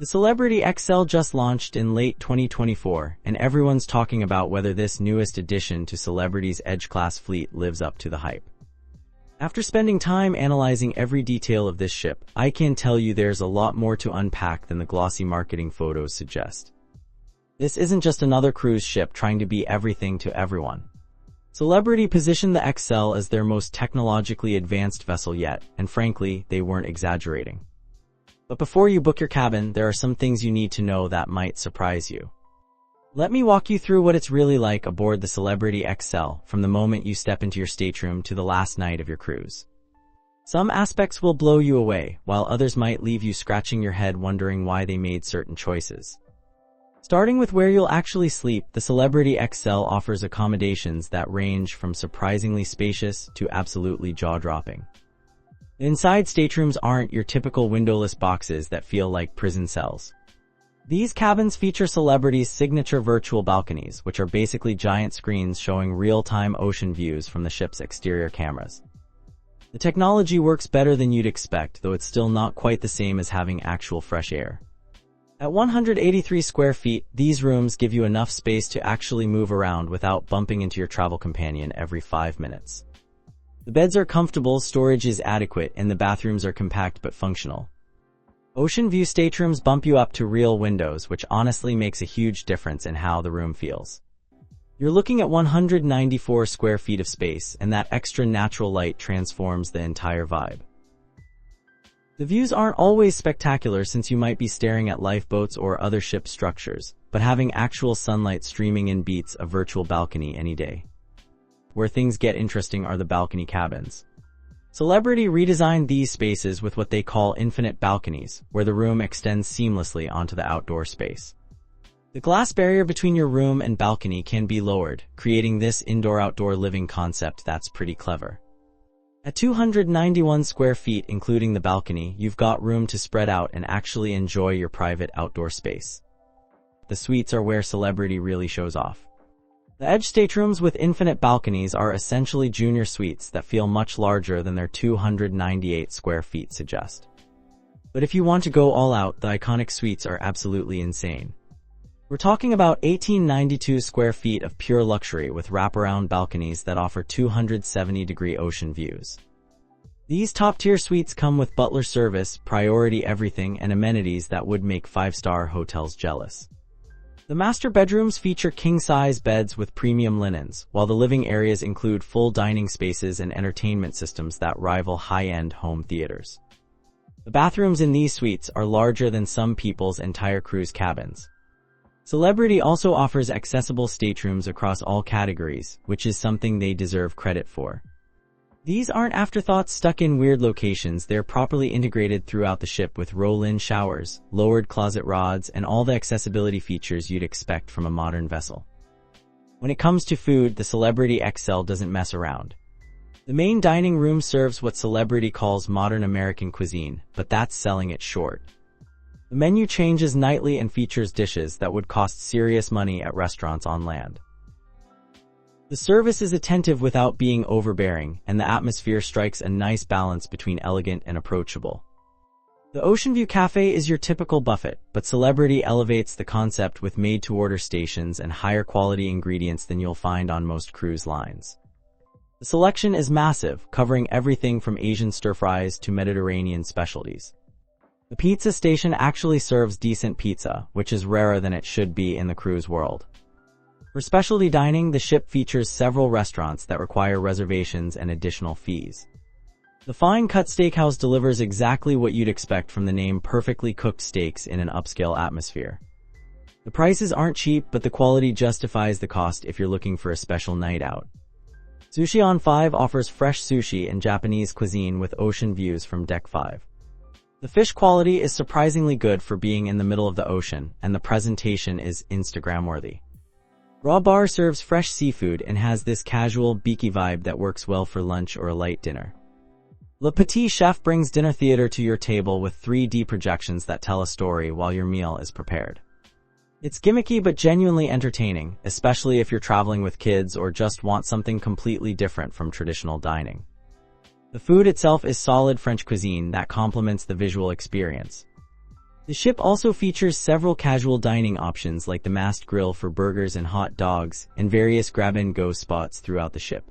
The Celebrity Xcel just launched in late 2024, and everyone's talking about whether this newest addition to Celebrity's Edge-class fleet lives up to the hype. After spending time analyzing every detail of this ship, I can tell you there's a lot more to unpack than the glossy marketing photos suggest. This isn't just another cruise ship trying to be everything to everyone. Celebrity positioned the Xcel as their most technologically advanced vessel yet, and frankly, they weren't exaggerating. But before you book your cabin, there are some things you need to know that might surprise you. Let me walk you through what it's really like aboard the Celebrity Xcel, from the moment you step into your stateroom to the last night of your cruise. Some aspects will blow you away, while others might leave you scratching your head wondering why they made certain choices. Starting with where you'll actually sleep, the Celebrity Xcel offers accommodations that range from surprisingly spacious to absolutely jaw-dropping. The inside staterooms aren't your typical windowless boxes that feel like prison cells. These cabins feature Celebrity's signature virtual balconies, which are basically giant screens showing real-time ocean views from the ship's exterior cameras. The technology works better than you'd expect, though it's still not quite the same as having actual fresh air. At 183 square feet, these rooms give you enough space to actually move around without bumping into your travel companion every 5 minutes. The beds are comfortable, storage is adequate, and the bathrooms are compact but functional. Ocean view staterooms bump you up to real windows, which honestly makes a huge difference in how the room feels. You're looking at 194 square feet of space, and that extra natural light transforms the entire vibe. The views aren't always spectacular since you might be staring at lifeboats or other ship structures, but having actual sunlight streaming in beats a virtual balcony any day. Where things get interesting are the balcony cabins. Celebrity redesigned these spaces with what they call infinite balconies, where the room extends seamlessly onto the outdoor space. The glass barrier between your room and balcony can be lowered, creating this indoor-outdoor living concept that's pretty clever. At 291 square feet including the balcony, you've got room to spread out and actually enjoy your private outdoor space. The suites are where Celebrity really shows off. The Edge staterooms with infinite balconies are essentially junior suites that feel much larger than their 298 square feet suggest. But if you want to go all out, the iconic suites are absolutely insane. We're talking about 1892 square feet of pure luxury with wraparound balconies that offer 270-degree ocean views. These top-tier suites come with butler service, priority everything, and amenities that would make five-star hotels jealous. The master bedrooms feature king-size beds with premium linens, while the living areas include full dining spaces and entertainment systems that rival high-end home theaters. The bathrooms in these suites are larger than some people's entire cruise cabins. Celebrity also offers accessible staterooms across all categories, which is something they deserve credit for. These aren't afterthoughts stuck in weird locations, they're properly integrated throughout the ship with roll-in showers, lowered closet rods, and all the accessibility features you'd expect from a modern vessel. When it comes to food, the Celebrity Xcel doesn't mess around. The main dining room serves what Celebrity calls modern American cuisine, but that's selling it short. The menu changes nightly and features dishes that would cost serious money at restaurants on land. The service is attentive without being overbearing, and the atmosphere strikes a nice balance between elegant and approachable. The Ocean View Cafe is your typical buffet, but Celebrity elevates the concept with made-to-order stations and higher quality ingredients than you'll find on most cruise lines. The selection is massive, covering everything from Asian stir-fries to Mediterranean specialties. The pizza station actually serves decent pizza, which is rarer than it should be in the cruise world. For specialty dining, the ship features several restaurants that require reservations and additional fees. The fine-cut steakhouse delivers exactly what you'd expect from the name, perfectly cooked steaks in an upscale atmosphere. The prices aren't cheap, but the quality justifies the cost if you're looking for a special night out. Sushi on 5 offers fresh sushi and Japanese cuisine with ocean views from Deck 5. The fish quality is surprisingly good for being in the middle of the ocean, and the presentation is Instagram-worthy. Raw Bar serves fresh seafood and has this casual, beaky vibe that works well for lunch or a light dinner. Le Petit Chef brings dinner theater to your table with 3D projections that tell a story while your meal is prepared. It's gimmicky but genuinely entertaining, especially if you're traveling with kids or just want something completely different from traditional dining. The food itself is solid French cuisine that complements the visual experience. The ship also features several casual dining options like the mast grill for burgers and hot dogs, and various grab-and-go spots throughout the ship.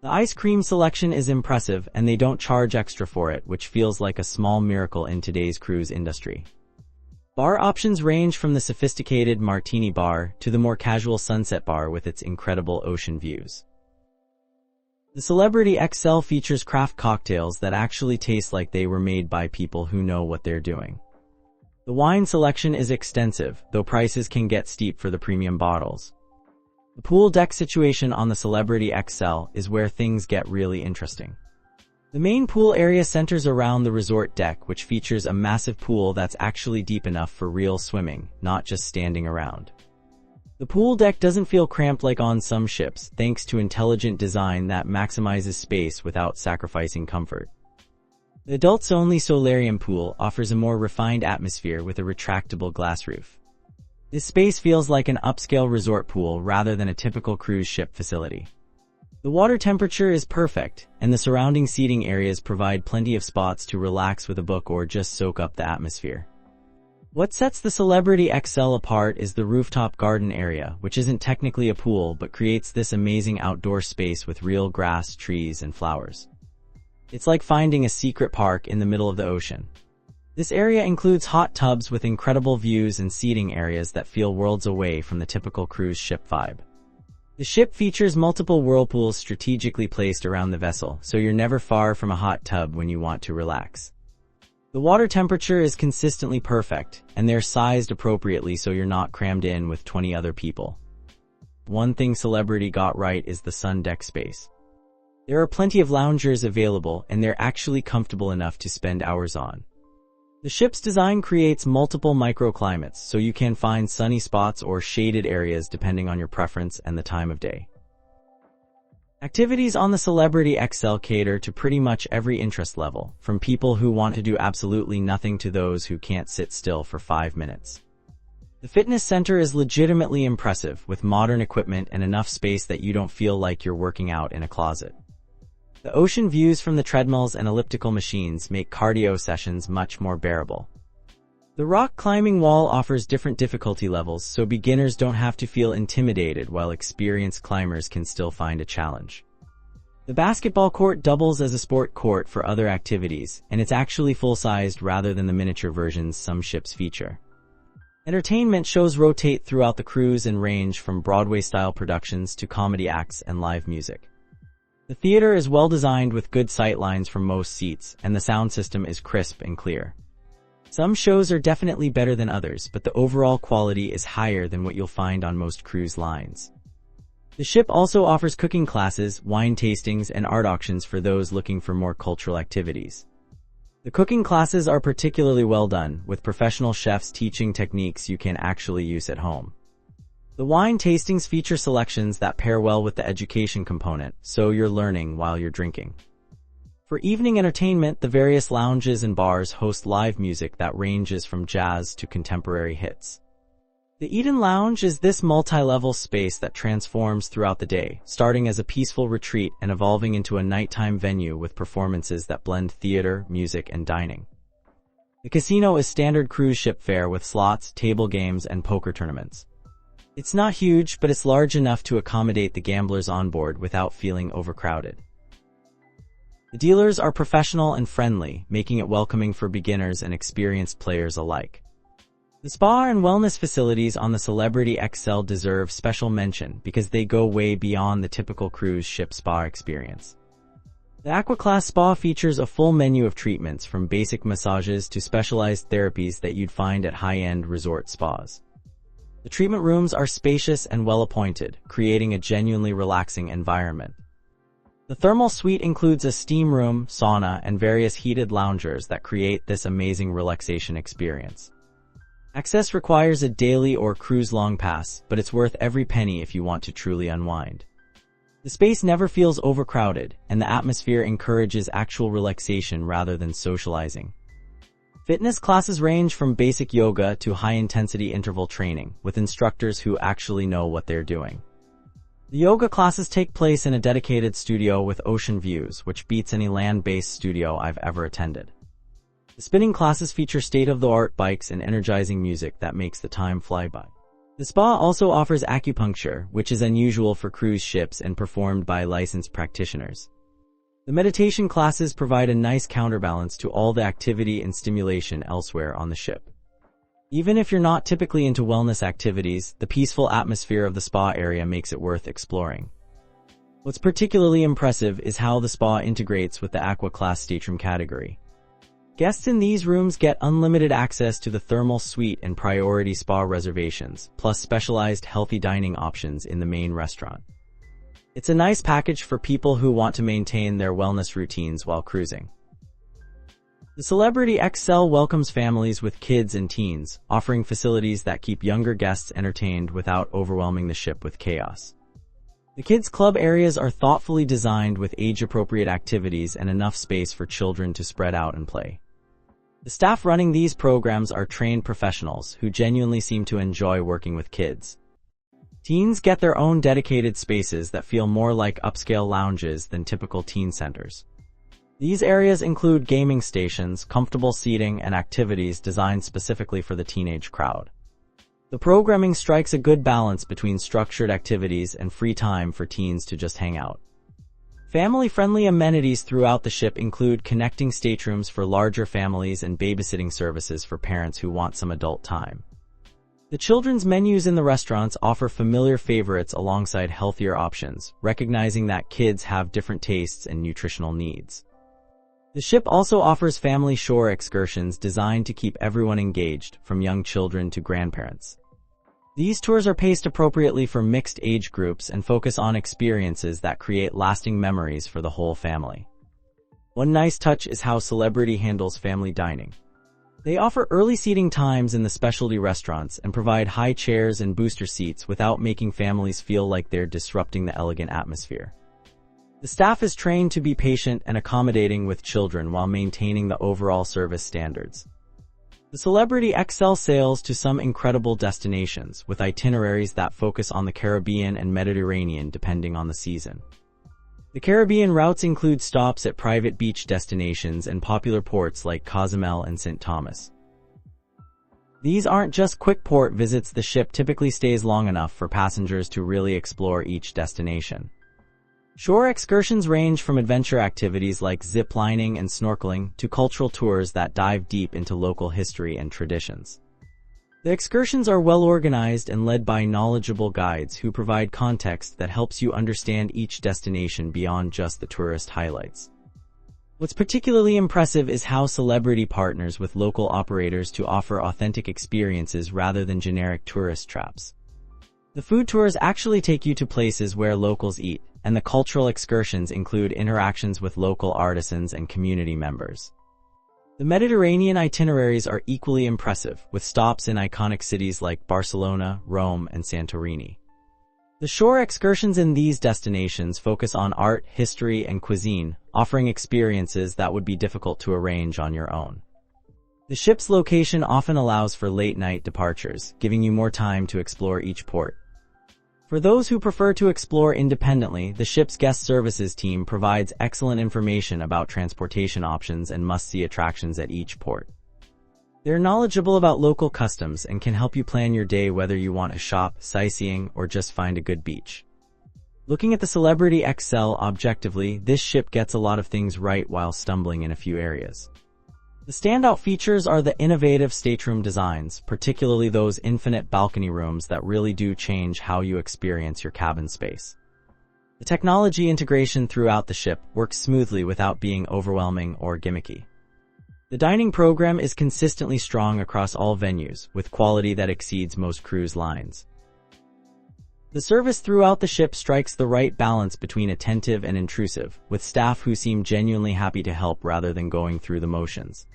The ice cream selection is impressive, and they don't charge extra for it, which feels like a small miracle in today's cruise industry. Bar options range from the sophisticated martini bar to the more casual sunset bar with its incredible ocean views. The Celebrity Xcel features craft cocktails that actually taste like they were made by people who know what they're doing. The wine selection is extensive, though prices can get steep for the premium bottles. The pool deck situation on the Celebrity Xcel is where things get really interesting. The main pool area centers around the resort deck, which features a massive pool that's actually deep enough for real swimming, not just standing around. The pool deck doesn't feel cramped like on some ships, thanks to intelligent design that maximizes space without sacrificing comfort. The adults-only solarium pool offers a more refined atmosphere with a retractable glass roof. This space feels like an upscale resort pool rather than a typical cruise ship facility. The water temperature is perfect, and the surrounding seating areas provide plenty of spots to relax with a book or just soak up the atmosphere. What sets the Celebrity Xcel apart is the rooftop garden area, which isn't technically a pool but creates this amazing outdoor space with real grass, trees, and flowers. It's like finding a secret park in the middle of the ocean. This area includes hot tubs with incredible views and seating areas that feel worlds away from the typical cruise ship vibe. The ship features multiple whirlpools strategically placed around the vessel, so you're never far from a hot tub when you want to relax. The water temperature is consistently perfect, and they're sized appropriately so you're not crammed in with 20 other people. One thing Celebrity got right is the sun deck space. There are plenty of loungers available, and they're actually comfortable enough to spend hours on. The ship's design creates multiple microclimates, so you can find sunny spots or shaded areas depending on your preference and the time of day. Activities on the Celebrity Xcel cater to pretty much every interest level, from people who want to do absolutely nothing to those who can't sit still for 5 minutes. The fitness center is legitimately impressive, with modern equipment and enough space that you don't feel like you're working out in a closet. The ocean views from the treadmills and elliptical machines make cardio sessions much more bearable. The rock climbing wall offers different difficulty levels, so beginners don't have to feel intimidated while experienced climbers can still find a challenge. The basketball court doubles as a sport court for other activities, and it's actually full-sized rather than the miniature versions some ships feature. Entertainment shows rotate throughout the cruise and range from Broadway-style productions to comedy acts and live music. The theater is well designed with good sightlines from most seats, and the sound system is crisp and clear. Some shows are definitely better than others, but the overall quality is higher than what you'll find on most cruise lines. The ship also offers cooking classes, wine tastings, and art auctions for those looking for more cultural activities. The cooking classes are particularly well done, with professional chefs teaching techniques you can actually use at home. The wine tastings feature selections that pair well with the education component, so you're learning while you're drinking. For evening entertainment, the various lounges and bars host live music that ranges from jazz to contemporary hits. The Eden Lounge is this multi-level space that transforms throughout the day, starting as a peaceful retreat and evolving into a nighttime venue with performances that blend theater, music, and dining. The casino is standard cruise ship fare with slots, table games, and poker tournaments. It's not huge, but it's large enough to accommodate the gamblers on board without feeling overcrowded. The dealers are professional and friendly, making it welcoming for beginners and experienced players alike. The spa and wellness facilities on the Celebrity Xcel deserve special mention because they go way beyond the typical cruise ship spa experience. The Aqua Class Spa features a full menu of treatments from basic massages to specialized therapies that you'd find at high-end resort spas. The treatment rooms are spacious and well-appointed, creating a genuinely relaxing environment. The thermal suite includes a steam room, sauna, and various heated loungers that create this amazing relaxation experience. Access requires a daily or cruise-long pass, but it's worth every penny if you want to truly unwind. The space never feels overcrowded, and the atmosphere encourages actual relaxation rather than socializing. Fitness classes range from basic yoga to high-intensity interval training, with instructors who actually know what they're doing. The yoga classes take place in a dedicated studio with ocean views, which beats any land-based studio I've ever attended. The spinning classes feature state-of-the-art bikes and energizing music that makes the time fly by. The spa also offers acupuncture, which is unusual for cruise ships and performed by licensed practitioners. The meditation classes provide a nice counterbalance to all the activity and stimulation elsewhere on the ship. Even if you're not typically into wellness activities, the peaceful atmosphere of the spa area makes it worth exploring. What's particularly impressive is how the spa integrates with the Aqua Class stateroom category. Guests in these rooms get unlimited access to the thermal suite and priority spa reservations, plus specialized healthy dining options in the main restaurant. It's a nice package for people who want to maintain their wellness routines while cruising. The Celebrity Xcel welcomes families with kids and teens, offering facilities that keep younger guests entertained without overwhelming the ship with chaos. The kids' club areas are thoughtfully designed with age-appropriate activities and enough space for children to spread out and play. The staff running these programs are trained professionals who genuinely seem to enjoy working with kids. Teens get their own dedicated spaces that feel more like upscale lounges than typical teen centers. These areas include gaming stations, comfortable seating, and activities designed specifically for the teenage crowd. The programming strikes a good balance between structured activities and free time for teens to just hang out. Family-friendly amenities throughout the ship include connecting staterooms for larger families and babysitting services for parents who want some adult time. The children's menus in the restaurants offer familiar favorites alongside healthier options, recognizing that kids have different tastes and nutritional needs. The ship also offers family shore excursions designed to keep everyone engaged, from young children to grandparents. These tours are paced appropriately for mixed age groups and focus on experiences that create lasting memories for the whole family. One nice touch is how Celebrity handles family dining. They offer early seating times in the specialty restaurants and provide high chairs and booster seats without making families feel like they're disrupting the elegant atmosphere. The staff is trained to be patient and accommodating with children while maintaining the overall service standards. The Celebrity Xcel sails to some incredible destinations, with itineraries that focus on the Caribbean and Mediterranean depending on the season. The Caribbean routes include stops at private beach destinations and popular ports like Cozumel and St. Thomas. These aren't just quick port visits. The ship typically stays long enough for passengers to really explore each destination. Shore excursions range from adventure activities like zip lining and snorkeling to cultural tours that dive deep into local history and traditions. The excursions are well organized and led by knowledgeable guides who provide context that helps you understand each destination beyond just the tourist highlights. What's particularly impressive is how Celebrity partners with local operators to offer authentic experiences rather than generic tourist traps. The food tours actually take you to places where locals eat, and the cultural excursions include interactions with local artisans and community members. The Mediterranean itineraries are equally impressive, with stops in iconic cities like Barcelona, Rome, and Santorini. The shore excursions in these destinations focus on art, history, and cuisine, offering experiences that would be difficult to arrange on your own. The ship's location often allows for late-night departures, giving you more time to explore each port. For those who prefer to explore independently, the ship's guest services team provides excellent information about transportation options and must-see attractions at each port. They're knowledgeable about local customs and can help you plan your day whether you want to shop, sightseeing, or just find a good beach. Looking at the Celebrity Xcel objectively, this ship gets a lot of things right while stumbling in a few areas. The standout features are the innovative stateroom designs, particularly those infinite balcony rooms that really do change how you experience your cabin space. The technology integration throughout the ship works smoothly without being overwhelming or gimmicky. The dining program is consistently strong across all venues, with quality that exceeds most cruise lines. The service throughout the ship strikes the right balance between attentive and intrusive, with staff who seem genuinely happy to help rather than going through the motions.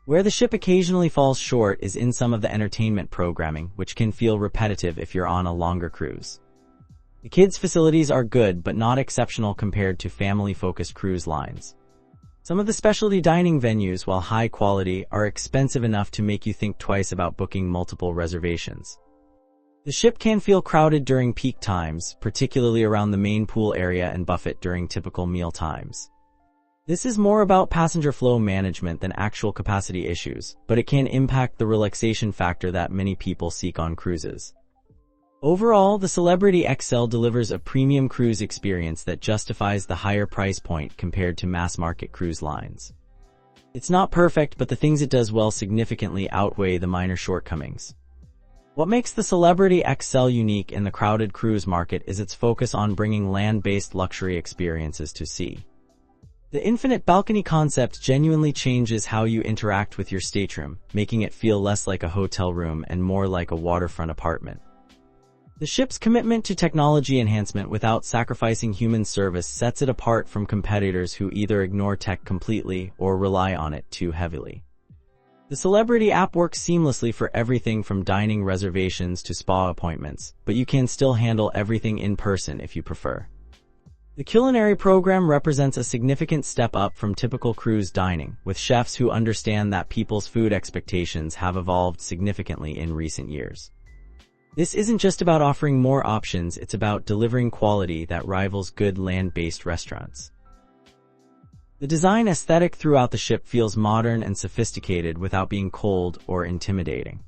Where the ship occasionally falls short is in some of the entertainment programming, which can feel repetitive if you're on a longer cruise. The kids' facilities are good but not exceptional compared to family-focused cruise lines. Some of the specialty dining venues, while high quality, are expensive enough to make you think twice about booking multiple reservations. The ship can feel crowded during peak times, particularly around the main pool area and buffet during typical meal times. This is more about passenger flow management than actual capacity issues, but it can impact the relaxation factor that many people seek on cruises. Overall, the Celebrity Xcel delivers a premium cruise experience that justifies the higher price point compared to mass-market cruise lines. It's not perfect, but the things it does well significantly outweigh the minor shortcomings. What makes the Celebrity Xcel unique in the crowded cruise market is its focus on bringing land-based luxury experiences to sea. The infinite balcony concept genuinely changes how you interact with your stateroom, making it feel less like a hotel room and more like a waterfront apartment. The ship's commitment to technology enhancement without sacrificing human service sets it apart from competitors who either ignore tech completely or rely on it too heavily. The Celebrity app works seamlessly for everything from dining reservations to spa appointments, but you can still handle everything in person if you prefer. The culinary program represents a significant step up from typical cruise dining, with chefs who understand that people's food expectations have evolved significantly in recent years. This isn't just about offering more options, it's about delivering quality that rivals good land-based restaurants. The design aesthetic throughout the ship feels modern and sophisticated without being cold or intimidating.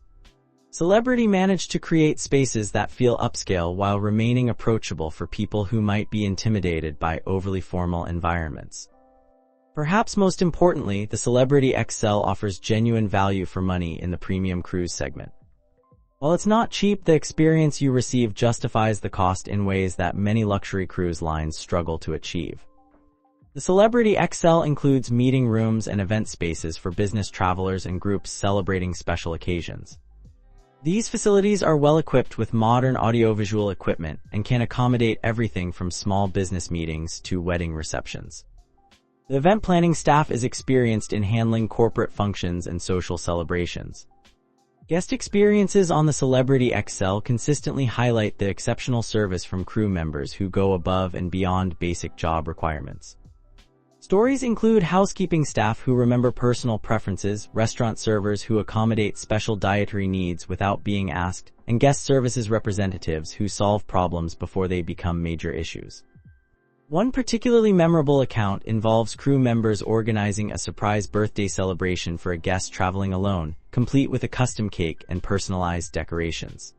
Celebrity managed to create spaces that feel upscale while remaining approachable for people who might be intimidated by overly formal environments. Perhaps most importantly, the Celebrity Xcel offers genuine value for money in the premium cruise segment. While it's not cheap, the experience you receive justifies the cost in ways that many luxury cruise lines struggle to achieve. The Celebrity Xcel includes meeting rooms and event spaces for business travelers and groups celebrating special occasions. These facilities are well equipped with modern audiovisual equipment and can accommodate everything from small business meetings to wedding receptions. The event planning staff is experienced in handling corporate functions and social celebrations. Guest experiences on the Celebrity Xcel consistently highlight the exceptional service from crew members who go above and beyond basic job requirements. Stories include housekeeping staff who remember personal preferences, restaurant servers who accommodate special dietary needs without being asked, and guest services representatives who solve problems before they become major issues. One particularly memorable account involves crew members organizing a surprise birthday celebration for a guest traveling alone, complete with a custom cake and personalized decorations.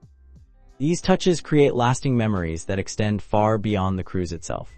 These touches create lasting memories that extend far beyond the cruise itself.